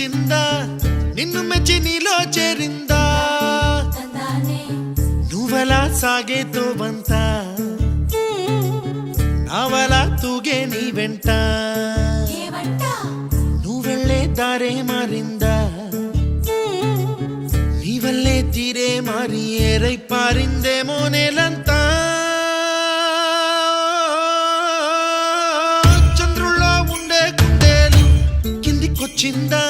కిందికొచ్చిందా నిన్ను మెచ్చి నీలో చేరిందా నువ్వలా సాగేతో బంత నావలా తూగే నీ వెంట నువ్వెళ్ళే దారే మారిందా నీ వల్లే తీరే మారి ఏరై పారిందేమో నేలంతా చంద్రుల్లో ఉండే గుండెలు కిందికొచ్చిందా